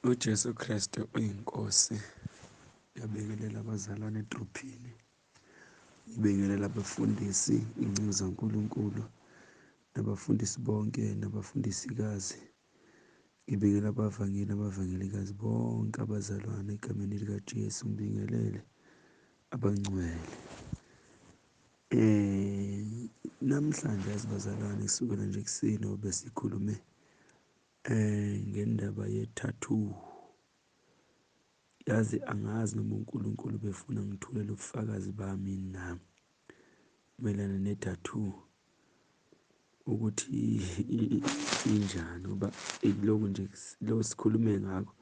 uJesu Kristu uyinkosi. Ngiyabingelela abazalwane edruphini, ngibingelela abafundisi, ingcingo zaNkulunkulu, nabafundisi bonke, nabafundisikazi. Ngibingelela abavangeli, abavangelikazi bonke abazalwane egameni likaJesu. Ngibingelele abangcwele. Namhlanje azibazalwane kusukela nje ekuseni besikhulume ngendaba ye-tattoo. Yazi angazi noma uNkulunkulu befuna ngithulela ubufakazi bami nami mayelana ne-tattoo ukuthi injani, ngoba ilokhu nje lo sikhulume ngakho.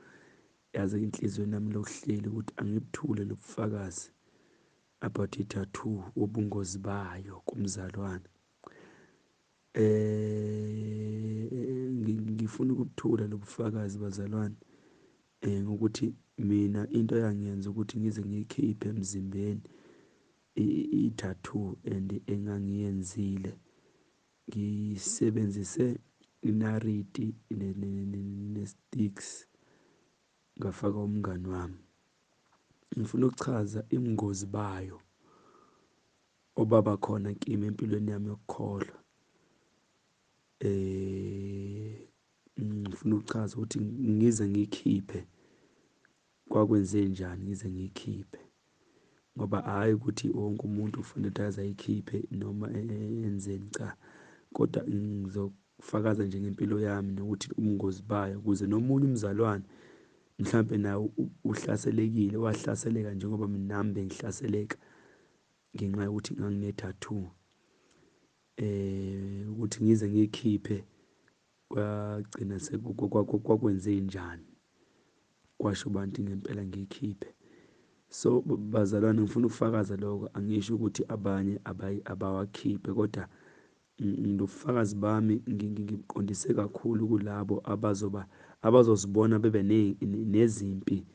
Yazi inhliziyo nami lokuhleli ukuthi angibuthule lobufakazi about i-tattoo, ubungozi bayo kumzalwane. Ngifuna ukubuthula lobufakazi bazalwane, ukuthi mina into yangenza ukuthi ngize ngiyikhiphe emzimbeni i-tattoo and engangiyenzile, ngisebenzise inariti ne-sticks ngafaka umngani wami. Ngifuna ukuchaza ibungozi bayo obaba khona kimi empilweni yami yokukholwa. Ngifuna ukuchaza ukuthi ngize ngiyikhiphe kwakwenze njani, ngize ngiyikhiphe, ngoba hhayi ukuthi wonke umuntu ufuna ukuthi aze ayikhiphe noma enzeni, cha, kodwa ngizofakaza nje ngempilo yami nokuthi ubungozi bayo, ukuze nomunye umzalwane mhlampe nawe uhlaselekile, wahlaseleka njengoba nami bengihlaseleka ngenxa yokuthi ngangine-tattoo, ukuthi ngize ngiyikhiphe kwagcina kwakwenze njani, kwasho bantu ngempela ngiyikhiphe. So bazalwane, ngifuna ukufakaza lokho, angisho ukuthi abanye abawakhiphe, kodwa ngilobufakazi bami ngiqondise kakhulu kulabo abazozibona bebe nezimpi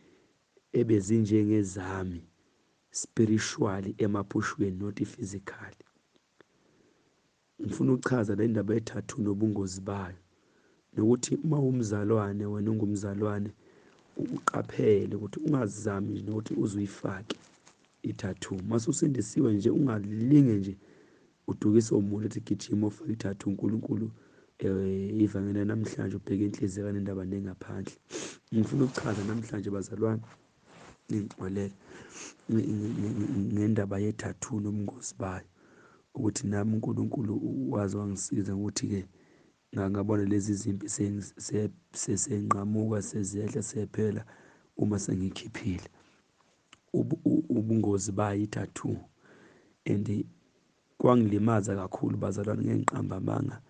ebezinjengezami spiritually emaphushweni, not physically. Ngifuna ukuchaza le ndaba ye-tattoo nobungozi bayo, nokuthi uma umzalwane, wena ungumzalwane, uqaphele ukuthi ungazami nje nokuthi uzuyifake i-tattoo. Mase usindisiwe nje, ungalinge nje udukise umuntu ethi gijima ufake i-tattoo. uNkulunkulu ivangeli namhlanje ubheke inhliziyo kanendaba nengaphandle. Ngifuna ukuchaza namhlanje bazalwane, ngixolele ngendaba ye-tattoo nobungozi bayo, ukuthi nami uNkulunkulu wazi wangisiza ukuthi-ke ngabona lezi zimpi sesenqamuka, seziyehla, sephela uma sengikhiphile ubungozi bayo i-tattoo. And kwangilimaza kakhulu bazalwane, ngengiqamba amanga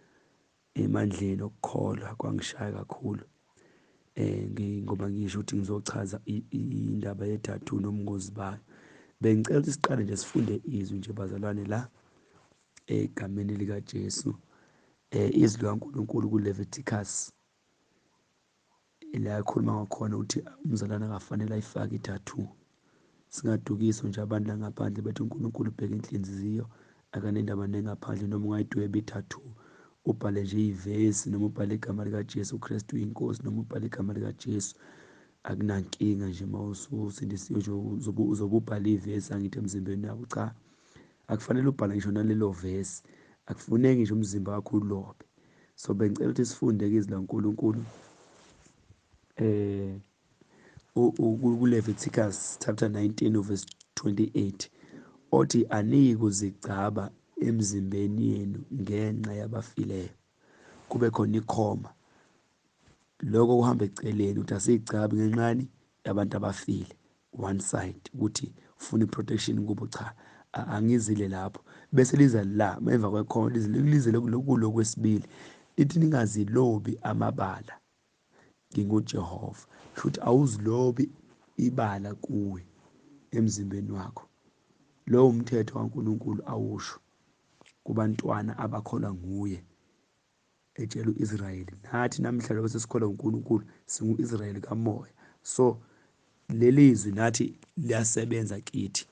emandleni okukholwa, kwangishaya kakhulu, ngoba ngisho ukuthi ngizochaza indaba ye-tattoo nobungozi bayo. Bengicela ukuthi siqale nje sifunde izwi nje bazalwane la egameni likaJesu, izwi likaNkulunkulu kuLeviticus, la ekhuluma ngakhona ukuthi umzalwane akafanele ayifake i-tattoo. Singadukiswa nje abantu la ngaphandle bethi uNkulunkulu ubheka inhliziyo akanendaba nengaphandle, noma ungayidweba i-tattoo, ubhale nje ivesi, noma ubhale igama likaJesu Kristu uyinkosi, noma ubhale igama likaJesu, akunankinga nje. Uma usindisiwe nje uzobe ubhala ivesi angithi emzimbeni yakho, cha, akufanele ubhale ngisho nalelo vesi, akufuneki nje umzimba wakho ulobe. So bengicela ukuthi sifunde-ke izwi laNkulunkulu kuLeviticus chapter 19 verse 28, othi anikuzigcaba emzimbeni yenu ngenxa yabafileyo. Kube khona ikhoma, lokho kuhamba eceleni ukuthi asiyigcabi ngenxani yabantu abafile, one side, ukuthi ufuna i-protection kubo, cha, angizile lapho. Bese liza la emva kwekhona lize lokulo kwesibili lithi ningazilobi amabala, nginguJehova. Futhi awuzilobi ibala kuwe emzimbeni wakho. Lowo umthetho kaNkulunkulu awusho kubantwana abakholwa nguye, etshela u-Israyeli. Nathi namhlanje bese sikholwa uNkulunkulu, singu-Israyeli kamoya. So leli zwi nathi liyasebenza kithi.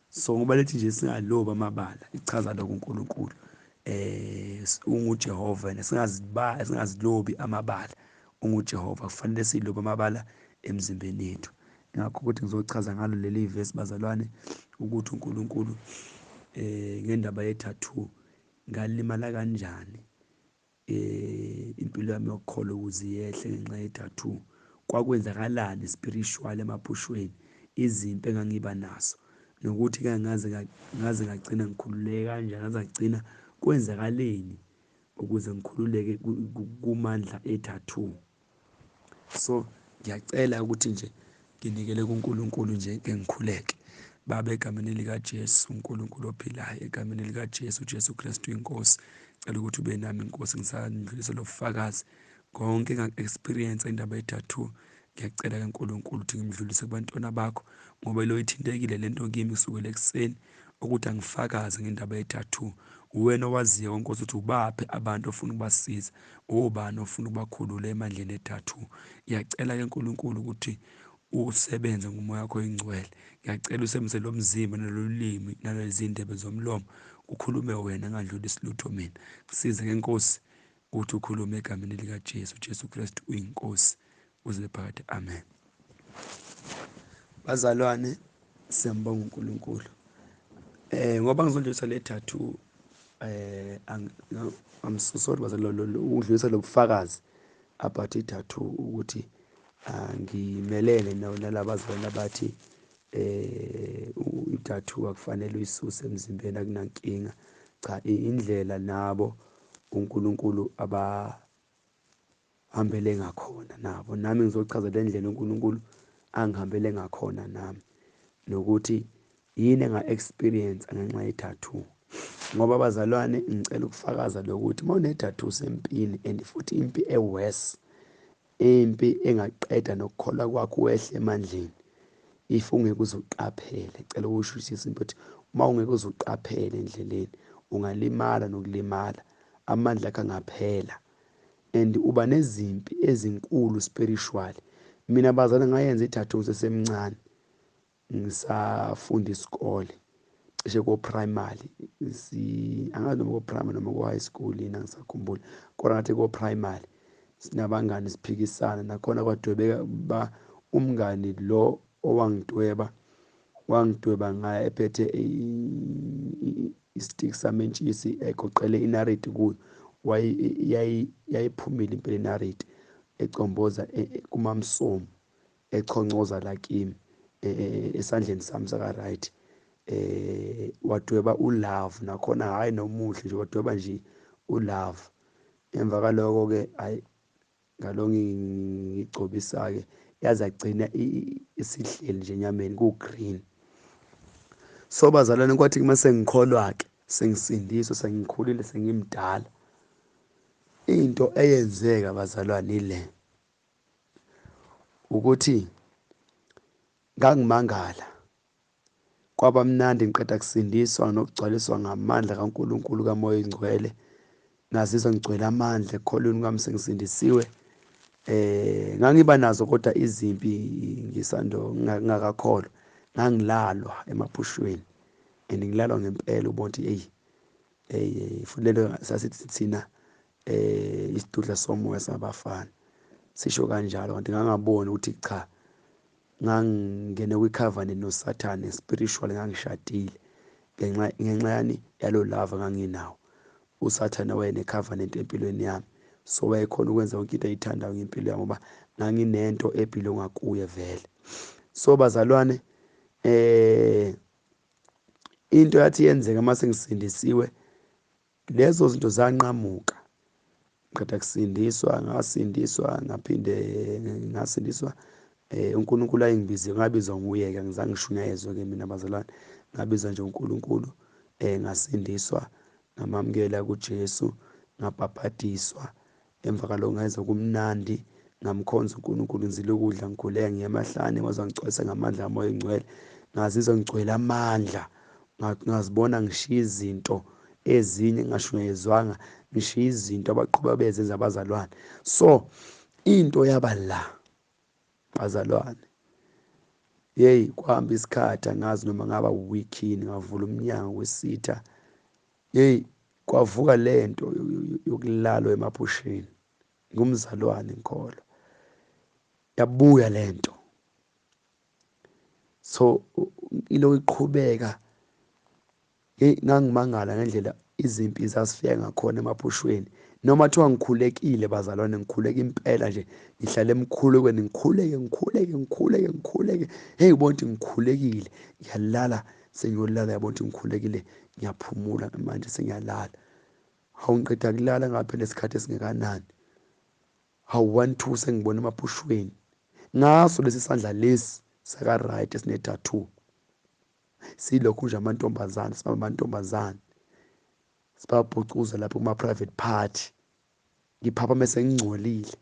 So ngoba lethi nje singalobi amabala, ichaza lokho uNkulunkulu unguJehova, singazilobi amabala, unguJehova, kufanele silobe amabala emzimbeni yethu. Ngakho ukuthi ngizochaza ngalo leli verse bazalwane, ukuthi uNkulunkulu ngendaba ye-tattoo ngalimala kanjani impilo yami yokukholwa ukuze yehle ngenxa ye-tattoo. Kwakwenzakalani spiritual emaphushweni, izimpi engangiba nazo, nokuthi ngaze ngagcina ngikhululeke kanjani, ngaze ngagcina kwenzakaleni ukuze ngikhululeke kumandla e-tattoo. So ngiyacela ukuthi nje nginikele kuNkulunkulu nje ke ngikhuleke. Baba, egameni likaJesu, uNkulunkulu ophilayo, egameni likaJesu, uJesu Kristu inkosi, cela ukuthi ube nami inkosi, ngisandlulise lo bufakazi konke engaku-experience indaba ye-tattoo. Ngiyacela ke uNkulunkulu ukuthi ngimdlulise kubantwana bakho, ngoba lo ithintekile lento kimi kusukela ekuseni, ukuthi angifakaze ngendaba ye-tattoo. Uwena owaziyo nkosi ukuthi ubaphe abantu ofuna ukubasiza, obani ofuna ukubakhulula emandleni e-tattoo. Ngiyacela ke uNkulunkulu ukuthi usebenze ngomoya wakho oyingcwele. Ngiyacela usebenzise lo mzimba nalolimi nalezi ndebe zomlomo, ukhulume wena, ngandlulisi lutho mina. Kusize ke Nkosi ukuthi ukhulume egameni likaJesu, Jesu Kristu uyinkosi uze phakade. Amen. Bazalwane, siyambonga uNkulunkulu ngoba ngizondlulisa le tattoo. I'm so sorry bazalwane, ukudlulisa lo bufakazi about i-tattoo ukuthi ngimelene nalabazalwane abathi i-tattoo akufanele uyisuse emzimbeni, akunankinga. Cha, indlela nabo uNkulunkulu abahambele ngakhona nabo, nami ngizochaza le ndlela uNkulunkulu angihambele ngakhona nami, nokuthi yini enga-experience ngenxa ye-tattoo. Ngoba bazalwane, ngicela ukufakaza lokuthi uma une-tattoo sempini, and futhi impi e-worse, impi engaqeda nokukholwa kwakho wehle emandleni, if ungeke uze uqaphele. Cela ukushushisa ukuthi uma ungeke uze uqaphele endleleni ungalimala nokulimala, amandla akho angaphela, and uba nezimpi ezinkulu spiritual. Mina bazalwane, ngayenza i-tattoo ngisesemncane, ngisafunda isikole, cishe ko-primary, angazi noma ko-primary noma ko-high school, yini angisakhumbuli, kodwa ngathi ko-primary. Sinabangani siphikisana, nakhona kwadwebeka umngani lo owangidweba, wangidweba ngaye ephethe istik samentshisi egoqele inariti kuyo. Yayiphumile impela inariti ecomboza kumamsomo, echoncoza la kimi esandleni sami saka-right. Wadweba ulove, nakhona hhayi nomuhle nje, wadweba nje ulove. Emva kaloko-ke hayi, ngalo ngigcobisa-ke yaze agcina isihleli nje enyameni ku-green. So bazalwane, kwathi uma sengikholwa-ke, sengisindiswa, sengikhulile, sengimdala, into eyenzeka bazalwane ile ukuthi ngangimangala, kwaba mnandi, ngiqeda kusindiswa nokugcwaliswa ngamandla kaNkulunkulu kamoya oyingcwele. Ngazizwa ngigcwele amandla ekukholweni kwami, sengisindisiwe. Ngangiba nazo kodwa izimpi ngingakakholwa, ngangilalwa emaphushweni, and ngilalwa ngempela. Ubona ukuthi futhi lento sasithi thina isidudla somoya sabafana, sisho kanjalo, kanti ngangaboni ukuthi cha, ngangingene kwi-covenant noSathane spiritual, ngangishadile ngenxa yani yalo lava nganginawo. USathane wayene-covenant empilweni yami, so wayekhona ukwenza yonke into ayithandayo ngempilo yami, ngoba nganginento ebhilonga kuye vele. So bazalwane, into yathi yenzeka uma sengisindisiwe, lezo zinto zanqamuka. Ngiqeda kusindiswa, ngasindiswa, ngaphinde ngasindiswa. uNkulunkulu ayengibizile, ngabizwa nguye-ke, angizange ngishunyayezwe-ke mina bazalwane, ngabizwa nje uNkulunkulu. Ngasindiswa, ngamamukela kuJesu, ngabhabhadiswa. Emva kaloko ngayizwa kumnandi, ngamkhonza uNkulunkulu, ngizile ukudla, ngikhuleka, ngiye emahlane, waze wangigcwalisa ngamandla kamoya oyingcwele. Ngazizwa ngigcwele amandla, ngazibona ngishiya izinto ezinye ngingashunyayezwanga, ngishiya izinto abaqhuba bezenza abazalwane. So into yaba la bazalwane, yeyi, kwahamba isikhathi, angazi noma ngaba uwikini, ngavula umnyango wesitha, yeyi, kwavuka lento yokulalwa emaphusheni ngumzalwane ngikholwa. yabuya lento. So ilokhu iqhubeka. Ngangimangala ngendlela izimpi zasifika ngakhona emaphushweni. Noma kuthiwa ngikhulekile bazalwane, ngikhuleka impela nje, ngihlale emkhulekweni, ngikhuleke. Hey, ubona ukuthi ngikhulekile, ngiyalala, sengiyolala, yabona ukuthi ngikhulekile, ngiyaphumula manje sengiyalala. Hawu, ngiqeda kulala ngapha lesikhathi esingekanani. Hawu, 1-2 sengibona emaphushweni. Ngaso lesi sandla lesi saka-right esine-tattoo. Silokhu nje amantombazane, amantombazane sibabhucuza lapho kuma-private party. Ngiphaphame sengingcolile.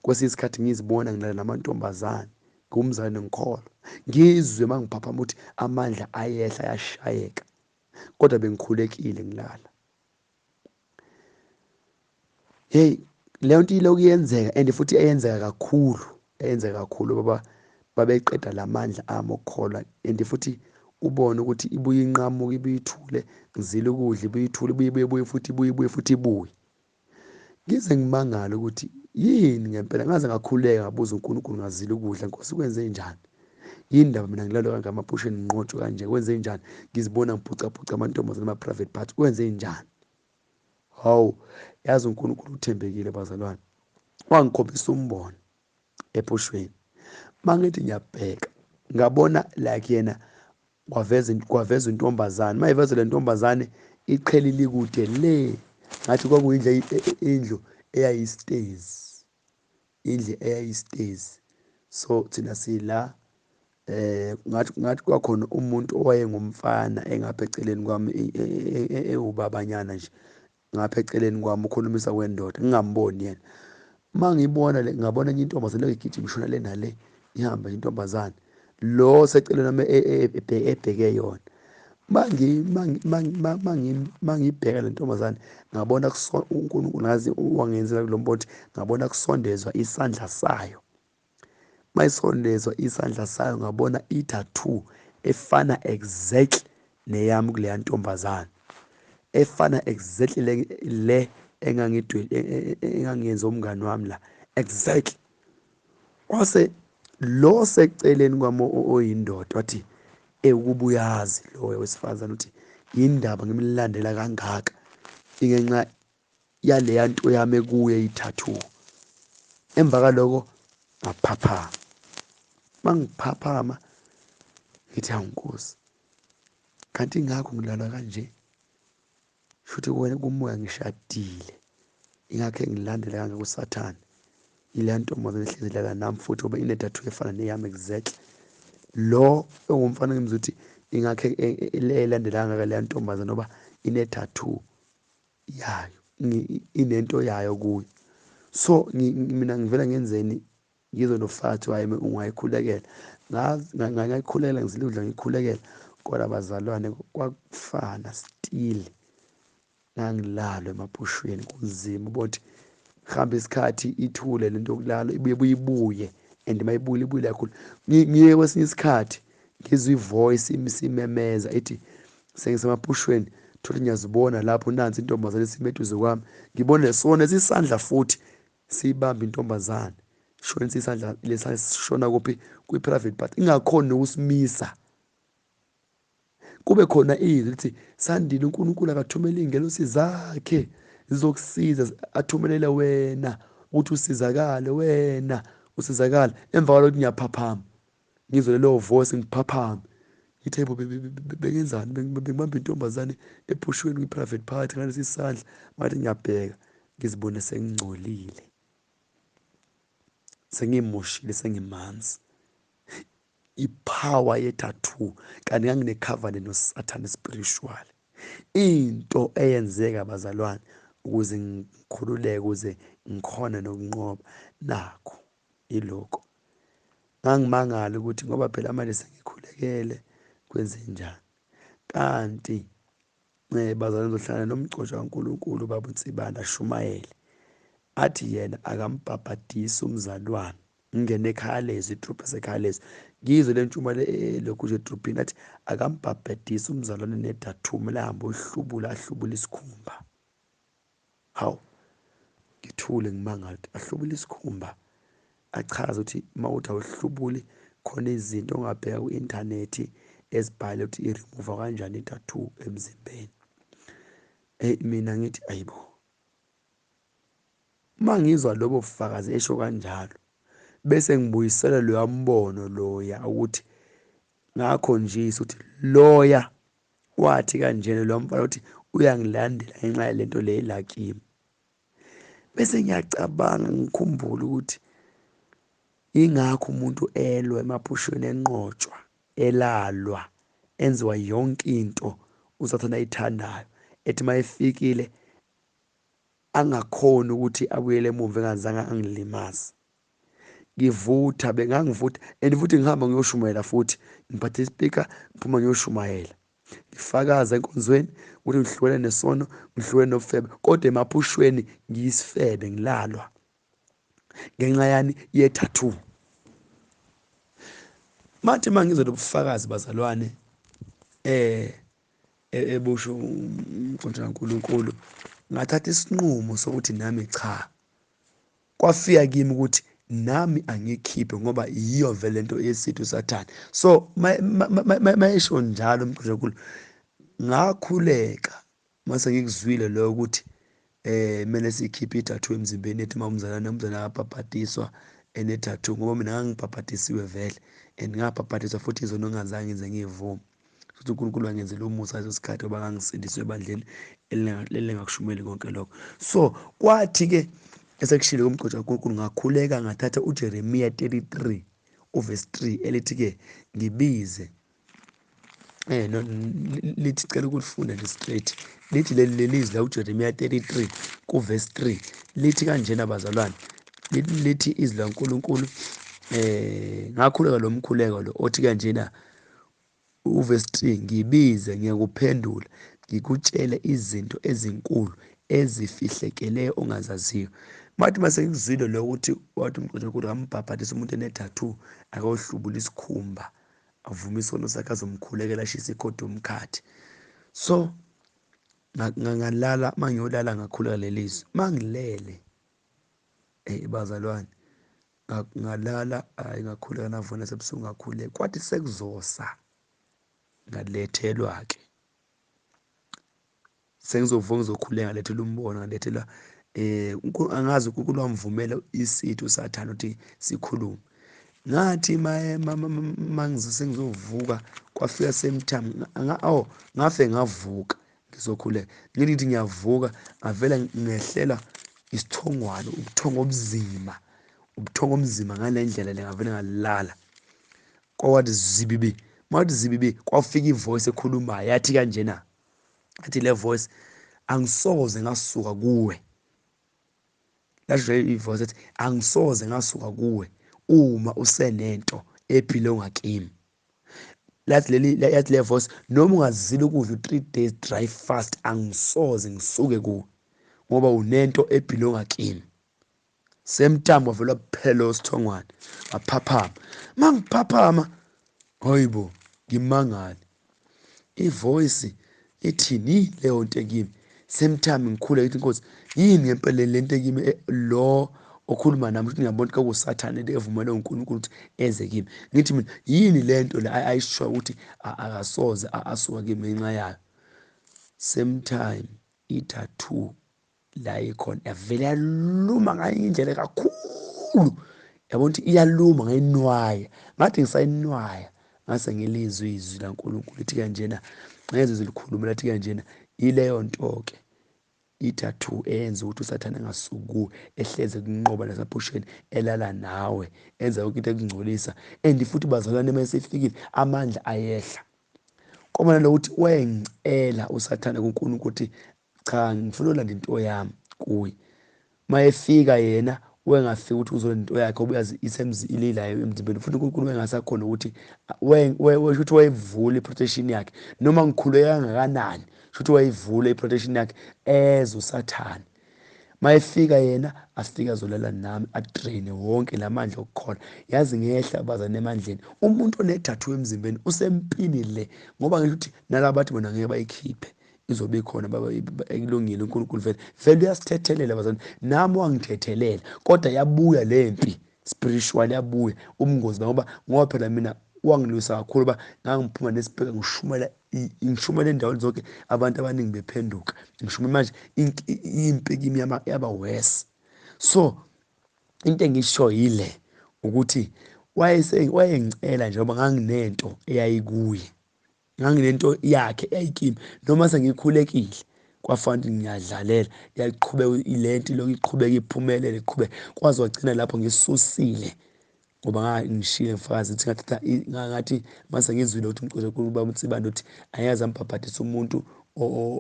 Kwesinye isikhathi ngizibona ngilala namantombazane, ngumzane ngikholwa. Ngizwe uma ngiphaphama ukuthi amandla ayehla, ayashayeka, kodwa bengikhulekile ngilala. Hey, leyo nto ilokhu iyenzeka, and futhi eyenzeka kakhulu baba babeqeda lamandla ami okukholwa, and futhi ubone ukuthi ibuye inqamuke, ibuye ithule, ngizile ukudla, ibuye ithule, ibuye futhi ibuye. Ngize ngimangala ukuthi yini ngempela, ngaze ngakhuleka ngabuza uNkulunkulu, ngazile ukudla, Nkosi kwenze njani? Yini ndaba mina ngilalo kangamaphusheni nginqotshwe kanje, kwenze njani? Ngizibona ngiphuca amantombazane ama-private party, kwenze njani? Hawu, yazi uNkulunkulu uthembekile bazalwane. Wangikhombisa umbono ephushweni. Mangithi ngiyabheka ngabona like yena kwaveza intombazane. Mayiveza le ntombazane iqhele likude le, ngathi kwakuyindlu indlu eyayistezi, indlu eyayistezi. So thina sila ngathi kwakhona umuntu owayengumfana engapha eceleni kwami, ewubabanyana nje ngapha eceleni kwami, ukhulumisa kwendoda, ngingamboni yena. Mangiyibona le, ngabona enye intombazane igijima ishona le nale, ihamba intombazane lo seceleni nami ebheke yona. Mangiyibheka le ntombazane ngabona uNkulunkulu ngazi wangenzela kulo mbothi, ngabona kusondezwa isandla sayo. Mayisondezwa isandla sayo ngabona i-tattoo efana exactly neyami kuleya ntombazane, efana exactly le engangiyenza umngani wami la, exactly. Kwase lo seceleni kwami oyindoda wathi, ukuba uyazi lo wesifazane ukuthi yindaba ngimlandela kangaka, ingenxa yaleya nto yami ekuye i-tattoo. Emva kaloko ngaphaphama. Mangiphaphama ngithi, hawu Nkosi, kanti ingakho ngilala kanje? Shuthi kuwena kumoya ngishadile, ingakho engilandela kangaka uSathane. Ile ntombazane ehlezi lala nami futhi ngoba ine-tattoo efana neyami exactly. Lo ongumfana ngimzwa ukuthi ingakho elandela kangaka leya ntombazane ngoba ine-tattoo yayo, inento yayo kuyo. So mina ngivela ngenzeni, ngizwe noFathi waye ungayikhulekela, ngayikhulekela, ngizile ukudla ngikhulekela, kodwa bazalwane kwakufana still. Ngangilala emaphushweni kunzima, ubona ukuthi hamba isikhathi ithule lento yokulala, ibuye and mayibuyile ibuye kakhulu. Ngiye kwesinye isikhathi ngizwe ivoice isimemeza ethi sengisemaphushweni, thola ngiyazibona lapho, nansi intombazane isime eduze kwami, ngibone sona isandla futhi siyibamba intombazane, shona isandla lesa sishona kuphi, kwi-private part, ingakhoni nokusimisa. Kube khona izwi lithi, Sandile uNkulunkulu akathumele iy'ngelosi zakhe zizokusiza, athumelele wena ukuthi usizakale, wena usizakale. Emva kwalokho ngiyaphaphama, ngizwe lelo voice, ngiphaphame, ngithi hayibo, bengenzani? Bengibamba intombazane ephushweni kwi-private party ngalesi isandla. Ngathi ngiyabheka ngizibone sengingcolile, sengimoshile, sengimanzi. Ipower ye-tattoo, kanti ngangine-covenant noSathane spiritual. Into eyenzeka bazalwane ukuze ngikhululeke, ukuze ngikhone nokunqoba, nakho ilokho. Ngangimangala ukuthi ngoba phela manje sengikhulekele, kwenze njani? Kanti bazalwane ngizohlala nomgcotshwa kaNkulunkulu ubaba uNsibanda Shumayeli, athi yena akambhabhadisi umzalwane. Ngingene ekhaya lezwi, idruphu yasekhaya lezwi, ngizwe le ntshuma lokhu nje edruphini, athi akambhabhadisi umzalwane ne-tattoo, kumele ahambe ahlubule isikhumba. Hawu, ngithule ngimangala ukuthi ahlubule isikhumba, achaze ukuthi mawuthi awuhlubuli khona izinto ongabheka ku-inthanethi ezibhale ukuthi i-remove kanjani i-tattoo emzimbeni. Mina ngithi ayibo, uma ngizwa lobo bufakazi esho kanjalo bese ngibuyisela loya mbono loya ukuthi ngakho nje ukuthi loya wathi kanjena lo mfana ukuthi uyangilandela ngenxa yalento le la kimi. Bese ngiyacabanga ngikhumbula ukuthi ingakho umuntu elwa emaphushweni enqotshwa, elalwa, enziwa yonke into usathana ayithandayo, ethi mayefikile angakhoni ukuthi abuyele emuva engazange angilimaze. Ngivutha, bengangivutha and futhi ngihamba ngiyoshumayela futhi, ngiphathe ispeaker ngiphuma ngiyoshumayela, ngifakaza enkonzweni ukuthi ngihlukene nesono, ngihlukene nobufebe, kodwa emaphushweni ngiyisifebe, ngilalwa ngenxa yani ye-tattoo. Mathi mangizwa lobufakazi bazalwane ebusho umkhonto kaNkulunkulu, ngathatha isinqumo sokuthi nami cha, kwafika kimi ukuthi nami angikhiphe ngoba yiyo vele lento yesithu sathane. So mayesho njalo umkhonto kaNkulunkulu, ngakhuleka mase ngikuzwile lo ukuthi kumele sikhiphe i-tattoo emzimbeni ethi umzalwane akabhabhadiswa ene-tattoo, ngoba mina ngangibhabhadisiwe vele and ngabhabhadiswa futhi izono ngazange ngize ngiyivume. Futhi uNkulunkulu wangenzela umusa leso sikhathi ngoba ngangisindiswe ebandleni elingakushumeli konke lokho. So kwathi-ke esekushilo komgcotsha kaNkulunkulu, ngakhuleka ngathatha uJeremiya 33 uvesi 3 elithi-ke ngibize lithi cela ukulifunda nje straight, lithi lelizwi la uJeremiya 33 kuvesi 3 lithi kanjena bazalwane, lithi izwi laNkulunkulu. Ngakhuleka lo mkhuleko lo othi kanjena uvesi 3, ngibize ngiyakuphendula, ngikutshele izinto ezinkulu ezifihlekeleyo ongazaziyo. Mathi mase ngikuzwile lo ukuthi wathi umkhonto kaNkulunkulu ambhabhadisa umuntu ene-tattoo akayohlubula isikhumba, avume isono sakhe azomkhulekela ashisa ikhodi umkhathi. So ngalala, mangiyolala ngakhuleka lelizwi, mangilele bazalwane ngalala, hayi ngakhuleka navuna sebusuku ngakhuleka, kwathi sekuzosa ngalethelwa-ke, sengizovuka ngizokhuleka ngalethelwa umbono, ngalethelwa angazi uNkulunkulu wamvumela isithu sathane ukuthi sikhulume. Ngathi sengizovuka kwafika sometime ngafe ngavuka ngizokhuleka, ngithi ngiyavuka ngavela ngehlela isithongwana, ubuthongo obuzima ngale ndlela le, ngavele ngalala. Kwathi zibibi, mathi zibibi kwafika ivoice ekhulumayo yathi kanjena, athi le voice, angisoze ngasuka kuwe. Lasho ivoice ethi angisoze ngasuka kuwe uma usenento ebhilonga kimi. Yathi le voice, noma ungazile ukudla 3 days dry fast, angisoze ngisuke kuwe ngoba unento ebhilonga kimi. Same time wavela kuphela osithongwana, waphaphama. Mangiphaphama, hayibo, ngimangala, ivoice ithini leyo nto kimi. Same time ngikhuleka ithi, Nkosi, yini ngempela lento kimi lo okhuluma nami ukuthi ngiyabona ukuthi kusathane evumele uNkulunkulu ukuthi eze kimi. Ngithi mina yini lento le ayisho ukuthi akasoze asuka kimi ngenxa yayo. Same time i-tattoo la ikhona yavele yaluma ngayinye indlela kakhulu, yabona ukuthi iyaluma ngayinwaya, ngathi ngisayinwaya ngase ngilizwe izwi laNkulunkulu lithi kanjena, ngeze zilikhuluma lathi kanjena, yileyo nto-ke i-tattoo eyenza ukuthi usathane angasuki kuwe, ehleze kunqoba nasephusheni, elala nawe, enza yonke into ekungcolisa. And futhi bazalwane mayesefikile amandla ayehla. Koma nalokuthi wayengicela usathane kuNkulunkulu ukuthi cha, ngifuna ulanda into yami kuye. Mayefika yena wengafika ukuthi uzolanda into yakhe obuyazi ililayo emzimbeni, futhi uNkulunkulu wengasakhona ukuthi ukuthi wayivula i-protection yakhe, noma ngikhuleke kangakanani futhi wayivula i-protection yakhe eze usathane. Mayefika yena afike azolala nami, adraine wonke lamandla okukhona. Yazi ngehla bazane emandleni, umuntu one-tattoo emzimbeni usempini le, ngoba ngisho ukuthi nalaba bathi bona ngeke bayikhiphe izobe ikhona ekulungile. uNkulunkulu vele uyasithethelela bazane, nami wangithethelela kodwa yabuya le mpi spiritual yabuya ubungozi ngoba phela mina wangilwisa kakhulu uba ngangiphuma nesibheka ngishumela endaweni zonke abantu abaningi bephenduka ngishumela manje impi kimi yaba worse. So into engisho yile ukuthi wayengicela njengoba nganginento eyayikuye nganginento yakhe eyayikimi noma sengikhulekile kwafana ukuthi ngiyadlalela yaqhubeka ilento lokhu iqhubeka iphumelele iqhubeka kwaze wagcina lapho ngisusile ngoba ngishilo mfakazi ukuthi ngathatha ngathi mase ngizwile ukuthi umqondo ubaba uMtsibane uthi ayazi ambhabhadisa umuntu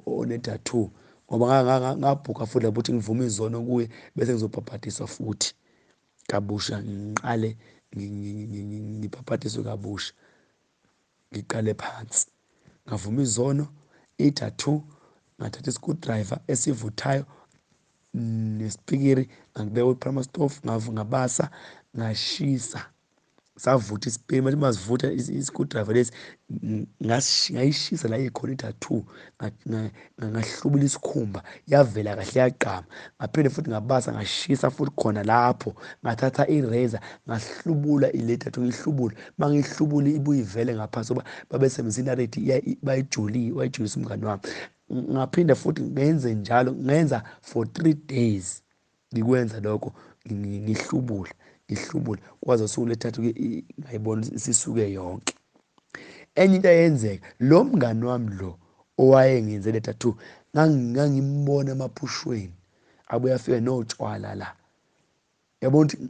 one-tattoo ngoba ngabhuka futhi lapho ukuthi ngivume izono kuye bese ngizobhabhadiswa futhi kabusha ngiqale ngibhabhadiswe kabusha ngiqale phansi ngavuma izono i-tattoo ngathatha i-screwdriver esivuthayo nesipikiri ngakubeka ku-primer stove ngabasa ngashisa savutha isipikiri manje masivutha i-screwdriver lesi ngayishisa la ikhona i-tattoo ngahlubula isikhumba yavela kahle yagqama ngaphinde futhi ngabasa ngashisa futhi khona lapho ngathatha i-razor ngahlubula ile tattoo ngihlubula mangiyihlubula ibuye ivele ngaphansi ngoba babesebenzisa inareti wayijulisa umngani wami ngaphinde futhi ngenze njalo ngenza for 3 days ngikwenza lokho ngihlubula kwaze usuku lethathu-ke ngayibona isisuke yonke. Enye into eyenzeka lo mngani wami lo owayengenze le tattoo ngangimbona emaphushweni abuye afike notshwala la yabona ukuthi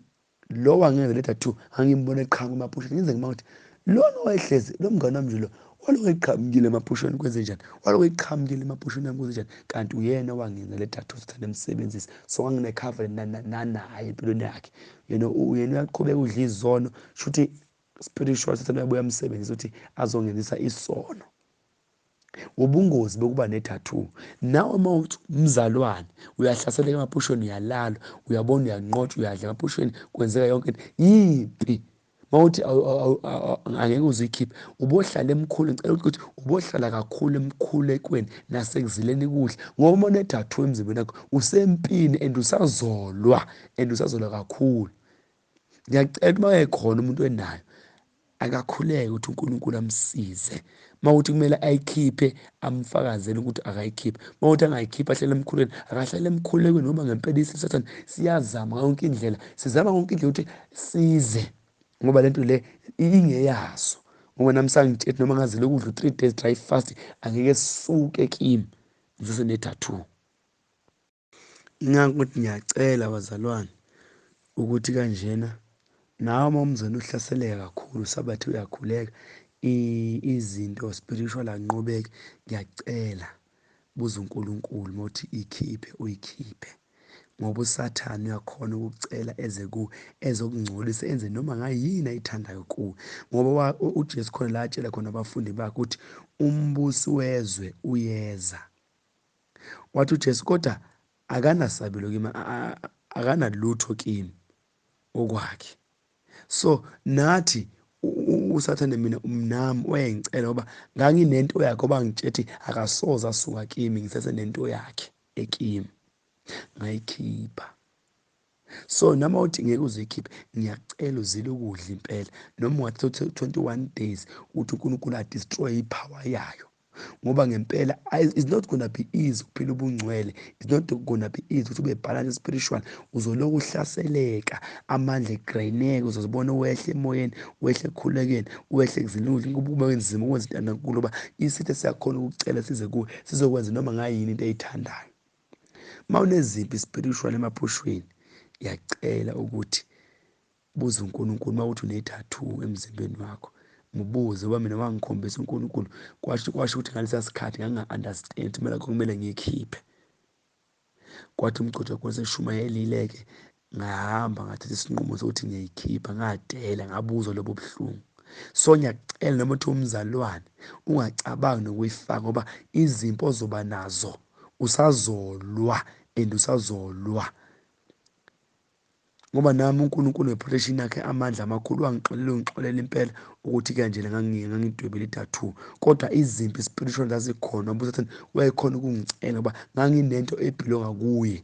lo wangenza le tattoo ngangimbona eqhamuka emaphushweni ngenze ngima ukuthi lona wayehlezi lo mngani wami nje lo walokhu eqhamukile emaphushweni kwenze njani walokhu eqhamukile emaphushweni yami kwenze njani kanti uyena owangenza le tattoo sithanda emsebenzisa so ngangine-covenant nanaye empilweni yakhe yena uyaqhubeka udla izono shuthi spiritual sathane uyabuya amsebenzisa ukuthi azongenzisa isono. Ubungozi bokuba ne-tattoo nawe uma uthi umzalwane uyahlaseleka emaphushweni uyalala uyabona uyanqotshwa uyadla emaphushweni kwenzeka yonke into yimpi mawuthi angeke uzikhiphe ubohlala emkhulu ngicela ukuthi ubohlala kakhulu emkhulekweni nasekuzileni kuhle ngoba uma une-tattoo emzimbeni wakho usempini and usazolwa kakhulu. Ngiyacela uma ekhona umuntu enayo akakhuleke ukuthi uNkulunkulu amsize mawuthi kumele ayikhiphe amfakazele ukuthi akayikhiphe mawuthi angayikhiphi ahlele emkhulekweni akahlele emkhulekweni noma ngempela isathane siyazama yonke indlela sizama yonke indlela ukuthi size ngoba lento le ingeyazo ngoba namhlanje noma ngazile ukudla 3 days dry fast angeke sisuke kimi ngisese-tattoo. Ukuthi ngiyacela bazalwane ukuthi kanjena nawe uma umzweni uhlaseleka kakhulu sabathi uyakhuleka izinto spiritual anqobeke ngiyacela buza uNkulunkulu mawuthi ikhiphe uyikhiphe ngoba usathane uyakhona ukukucela eze kuwe ezokungcolisa enze noma ngayini ayithandayo kuwe ngoba uJesu khona la atshela khona abafundi bakhe ukuthi umbusi wezwe uyeza wathi uJesu kodwa akanasabelo kimi akanalutho kimi okwakhe. So nathi usathane mina nami wayengicela ngoba nganginento yakhe oba ngitshethi akasoze asuka kimi ngisesenento yakhe ekimi ngayikhipha. So nama uthi ngeke uzikhiphe ngiyacela uzile ukudla impela noma ungathatha 21 days uthi uNkulunkulu adestroy ipower yayo ngoba ngempela it's not gonna be easy ukuphila ubungcwele it's not gonna be easy ukuthi ube balance spiritual uzoloku uhlaseleka amandla egrayineke uzozibona wehle emoyeni wehle ekukhulekeni wehle ekuzilungile kube wenzima ukwenza into enkulu ngoba isithe siyakhona ukucela size kuwe sizokwenza noma ngayini into eyithandayo. Mawuneziphi spiritual emaphushweni ngiyacela ukuthi buza uNkulunkulu mawuthi une-tattoo emzimbeni wakho mubuze ngoba mina wangikhombisa uNkulunkulu kwasho ukuthi ngalesa sikhathi nganga-understand kumele kumele ngiyikhiphe kwathi umgcotsha khona seshumayelile-ke ngahamba ngathatha isinqumo sokuthi ngiyayikhipha ngadela ngabuzwa lobo buhlungu. So ngiyacela noma uthi umzalwane ungacabangi nokuyifaka ngoba izimpo ozoba nazo usazolwa and usazolwa ngoba nami uNkulunkulu ngeprotection yakhe amandla amakhulu wangixolela impela ukuthi kanjena ngangidwebele i-tattoo kodwa izimpi spiritual zazikhona ngoba usathane wayekhona ukungicela ngoba nganginento ebhilonga kuye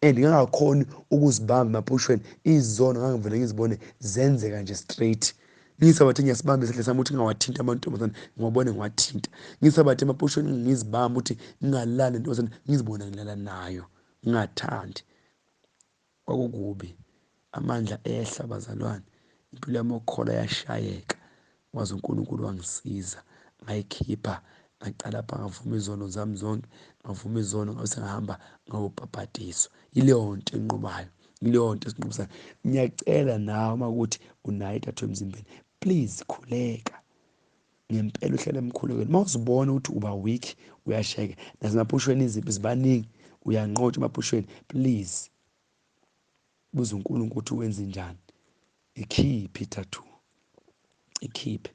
and ngingakhoni ukuzibamba emaphushweni izono ngangivele ngizibone zenzeka nje straight. Ngisabathi ngiyasibamba isandla sami ukuthi ngingawathinta amantombazane ngiwabone ngiwathinta. Ngisabathi emaphushweni ngizibamba ukuthi ngingalali intombazane ngizibona ngilala nayo ngingathandi. Kwakukubi, amandla ehla bazalwane, impilo yami yokukholwa yashayeka. Waze uNkulunkulu wangisiza, ngayikhipha, ngaqala pha ngavuma izono zami zonke, ngavuma izono ngabe sengihamba ngawubhabhadiswa. Yileyo nto enqobayo, yileyo nto esinqubisayo. Ngiyacela nawe uma kuthi unayo itathu emzimbeni, please khuleka ngempela, uhlale emkhulekweni. Uma uzibona ukuthi uba weak, uyashayeka, nasemaphushweni iziphi zibaningi, uyanqotshwa emaphushweni, please buza uNkulunkulu ukuthi wenze njani. Ikhiphe itathu, ikhiphe.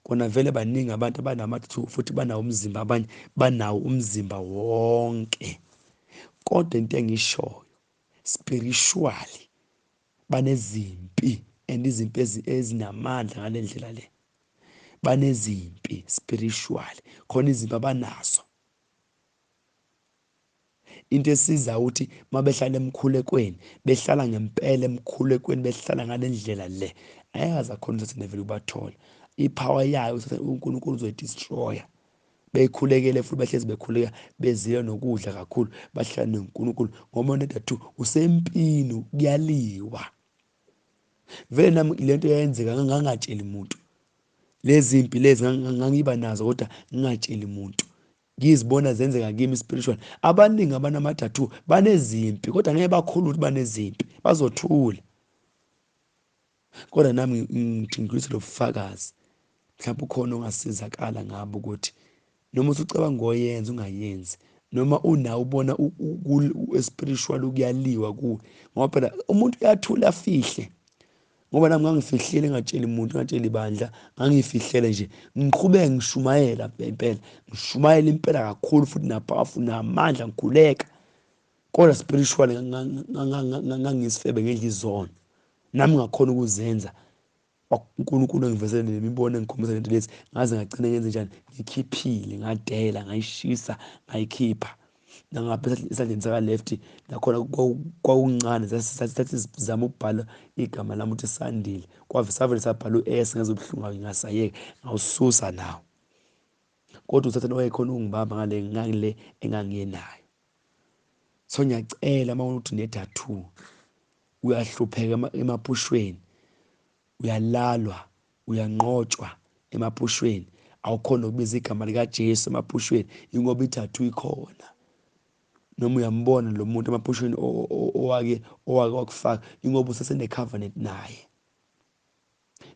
Kona vele baningi abantu abanama-tattoo futhi banawo umzimba, abanye banawo umzimba wonke, kodwa into engiyishoyo spiritually banezimpi, and izimpi ezinamandla ngale ndlela le. Banezimpi spiritually, khona izimpi abanazo. Into esiza ukuthi mabehlala emkhulekweni, behlala ngempela emkhulekweni, behlala ngale ndlela le, ayazi akhona ukuthi nevele ubathola ipower yayo ukuthi uNkulunkulu uzoyidestroya. Beyikhulekele futhi behlezi bekhuleka, bezile nokudla kakhulu, bahlala noNkulunkulu ngoba une-tattoo usempini, kuyaliwa. Vele nami lento yayenzeka ngangatsheli muntu, lezi mpi lezi ngangiba nazo kodwa ngingatsheli muntu, ngizibona zenzeka kimi spiritual. Abaningi abanama-tattoo banezimpi kodwa ngeke bakhulule ukuthi banezimpi, bazothula. Kodwa nami ngidlulise lo bufakazi, mhlawumbe ukhona ongasizakala ngabo ukuthi noma usucabanga ngoyenza ungayenzi, noma unawo ubona spiritual kuyaliwa kuwe, ngoba phela umuntu uyathula afihle. Ngoba nami ngangifihlile, ngatsheli muntu, ngatsheli bandla, ngangifihlele nje, ngiqhubeke ngishumayela impela, ngishumayela impela kakhulu futhi na-powerful, namandla, ngikhuleka. Kodwa spiritual ngangisifebe ngedla izono, nami ngakhona ukuzenza. uNkulunkulu engivezele nemibono engikhombisa lento lezi, ngaze ngagcina ngenze njani, ngikhiphile, ngadela, ngayishisa, ngayikhipha. Nangapha esandleni saka-left nakhona kwakuncane, sathi sizama ukubhala igama lami ukuthi Sandile, savele sabhala u-S ngezwe ubuhlungu, ngingasayeka, ngawususa nawo. Kodwa usathane wayekhona ukungibamba ngale engangiyenayo. So ngiyacela uma uthi une-tattoo, uyahlupheka emaphushweni, uyalalwa, uyanqotshwa emaphushweni, awukhona ukubiza igama likaJesu emaphushweni, ingoba i-tattoo ikhona. Noma uyambona lo muntu emaphushweni owake wakufaka, ingoba usesene-covenant naye.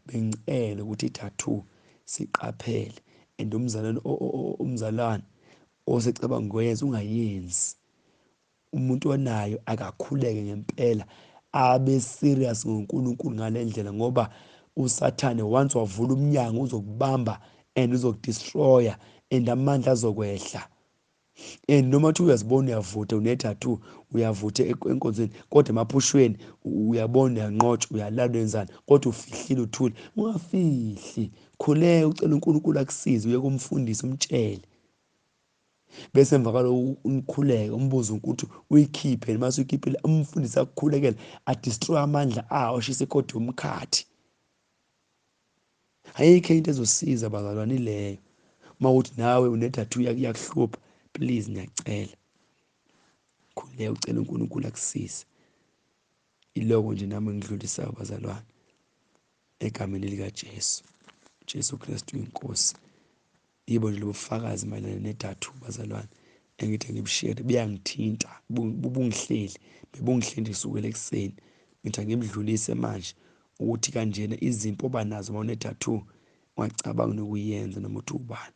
Bengicela ukuthi i-tattoo siqaphele, and umzalwane osecabanga ngoyenza ungayenzi. Umuntu onayo akakhuleke ngempela, abe serious ngoNkulunkulu ngale ndlela, ngoba usathane once wavula umnyango uzokubamba and uzokudestroya, and amandla azokwehla. And noma uthi uyazibona uyavutha, une-tattoo uyavutha enkonzweni, kodwa emaphushweni uyabona uyanqotshwa, uyalala, wenzani, kodwa ufihlile, uthule. Ungafihli, khuleka, ucela uNkulunkulu akusize, uye kumfundisi, umtshele. Bese emva kwalokho umkhuleke, umbuze ukuthi uyikhiphe, uma usuyikhiphile umfundisi akukhulekele, adestroye amandla awo, ashise ikhodi yomkhathi. Ayikho into ezosiza bazalwane ileyo. Uma uthi nawe une-tattoo yakuhlupha, please ngiyacela, khuleka, ucela uNkulunkulu akusize. Iloko nje nami engidlulisayo bazalwane, egameni likaJesu, Jesu Kristu inkosi. Yibo nje lobufakazi mayelana ne-tattoo bazalwane engithi ngibushere, buyangithinta, bubungihleli, bebungihleli kusukela ekuseni. Ngithi angimdlulise manje ukuthi kanjena izimpi oba nazo uma une-tattoo ungacabanga nokuyenza noma uthi ubani.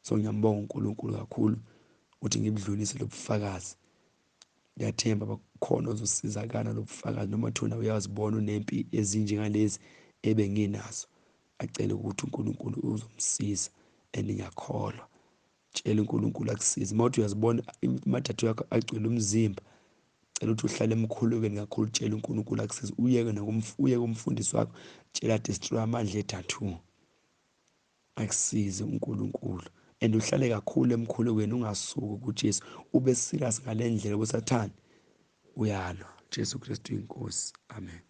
So ngiyambonga uNkulunkulu kakhulu ukuthi ngibudlulise lobufakazi. Ngiyathemba bakhona ozosizakala lobufakazi, noma thina uyazibona unempi ezinjengalezi ebenginazo, acele ukuthi uNkulunkulu uzomsiza. And ngiyakholwa, tshela uNkulunkulu akusize. Uma uthi uyazibona ama-tattoo yakho agcwele umzimba, cela ukuthi uhlale emkhulekweni kakhulu, tshela uNkulunkulu akusize. Uye kumfundisi wakho, tshela destroy amandla e-tattoo, akusize uNkulunkulu. And uhlale kakhulu emkhulekweni, ungasuki kuJesu, ube serious ngale ndlela, usathane uyalwa. Jesu Kristu inkosi. Amen.